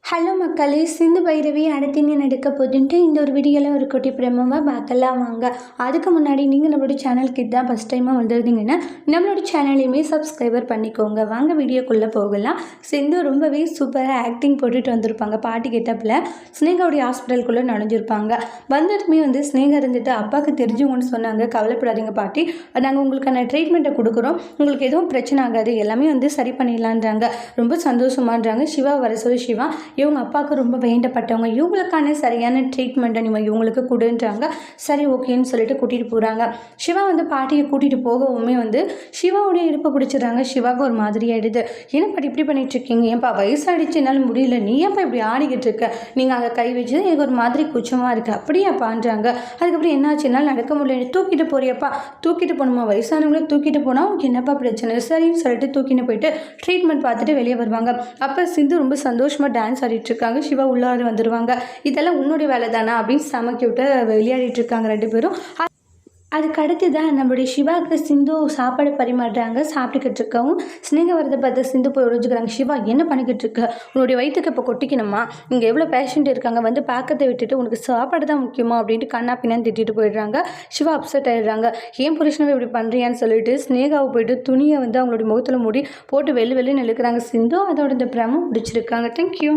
Hello மக்களே, சிந்து பைரவி அடுத்து என்ன நடக்க போகுதுன்ட்டு இந்த ஒரு வீடியோவில் ஒரு குட்டி பிரமமாக பார்க்கலாம் வாங்க. அதுக்கு முன்னாடி நீங்கள் நம்மளோட சேனலுக்கு இதுதான் ஃபஸ்ட் டைமாக வந்துருந்தீங்கன்னா நம்மளோட சேனலையுமே சப்ஸ்கிரைபர் பண்ணிக்கோங்க. வாங்க வீடியோக்குள்ளே போகலாம். சிந்து ரொம்பவே சூப்பராக ஆக்டிங் போட்டுட்டு வந்திருப்பாங்க. பாட்டி கெட்டப்பில் ஸ்னேகாவுடைய ஹாஸ்பிட்டலுக்குள்ளே நுழைஞ்சிருப்பாங்க. வந்ததுமே ஸ்னேகா இருந்துட்டு அப்பாவுக்கு தெரிஞ்சவங்கன்னு சொன்னாங்க. கவலைப்படாதீங்க பாட்டி, நாங்கள் உங்களுக்கான ட்ரீட்மெண்ட்டை கொடுக்குறோம், உங்களுக்கு எதுவும் பிரச்சனை ஆகாது, எல்லாமே சரி பண்ணிடலான்றாங்க. ரொம்ப சந்தோஷமான்றாங்க. சிவா வர சொல்லி சிவா இவங்க அப்பாவுக்கு ரொம்ப வேண்டப்பட்டவங்க, இவங்களுக்கான சரியான ட்ரீட்மெண்ட்டை நீங்கள் இவங்களுக்கு கொடுன்றாங்க. சரி ஓகேன்னு சொல்லிட்டு கூட்டிகிட்டு போகிறாங்க. சிவா பாட்டியை கூட்டிகிட்டு போகவுமே சிவாவுடைய இடுப்பை பிடிச்சிடுறாங்க. சிவாவுக்கு ஒரு மாதிரி ஆகிடுது. என்ன பாட்டி இப்படி பண்ணிட்டு இருக்கீங்க? ஏன்ப்பா வயசாகிடுச்சு, என்னால் முடியல, நீ ஏன்ப்பா இப்படி ஆடிக்கிட்டு இருக்க, நீங்கள் அங்கே கை வச்சு எனக்கு ஒரு மாதிரி குச்சமாக இருக்குது அப்படியாப்பான்றாங்க. அதுக்கப்புறம் என்னாச்சு, என்னால் நடக்க முடியல, தூக்கிட்டு போறியப்பா? தூக்கிட்டு போகணுமா? வயசானவங்களே தூக்கிட்டு போனால் உனக்கு என்னப்பா பிரச்சனை? சரின்னு சொல்லிட்டு தூக்கின்னு போயிட்டு ட்ரீட்மெண்ட் பார்த்துட்டு வெளியே வருவாங்க. அப்போ சிந்து ரொம்ப சந்தோஷமாக டான்ஸ் ஆடிட்டு இருக்காங்க. சிவா உள்ளார வந்துடுவாங்க. இதெல்லாம் உன்னுடைய வேலை தானா அப்படின்னு சமைக்க விட்டு விளையாடிட்டு இருக்காங்க ரெண்டு பேரும். அதுக்கு அடுத்து தான் நம்மளுடைய சிவாவுக்கு சிந்து சாப்பாடு பரிமாறுறாங்க. சாப்பிட்டுக்கிட்டு இருக்கவும் ஸ்னேகா வரதை பார்த்து சிந்து போய் ஒழிஞ்சுக்கிறாங்க. சிவா என்ன பண்ணிக்கிட்டு இருக்க? உன்னுடைய வயிற்றுக்கு இப்போ கொட்டிக்கணுமா? இங்கே எவ்வளோ பேஷண்ட் இருக்காங்க, பார்க்கறதை விட்டுட்டு உனக்கு சாப்பாடு தான் முக்கியமா அப்படின்ட்டு கண்ணா பின்னான்னு திட்டிட்டு போயிடுறாங்க. சிவா அப்செட் ஆகிடுறாங்க. ஏன் புருஷனை இப்படி பண்ணுறியான்னு சொல்லிட்டு ஸ்னேகாவை போயிட்டு துணியை அவங்களுடைய முகத்தில் மூடி போட்டு வெளில இழுக்கிறாங்க. சிந்து அதோட இந்த பிரமம் முடிச்சிருக்காங்க. தேங்க்யூ.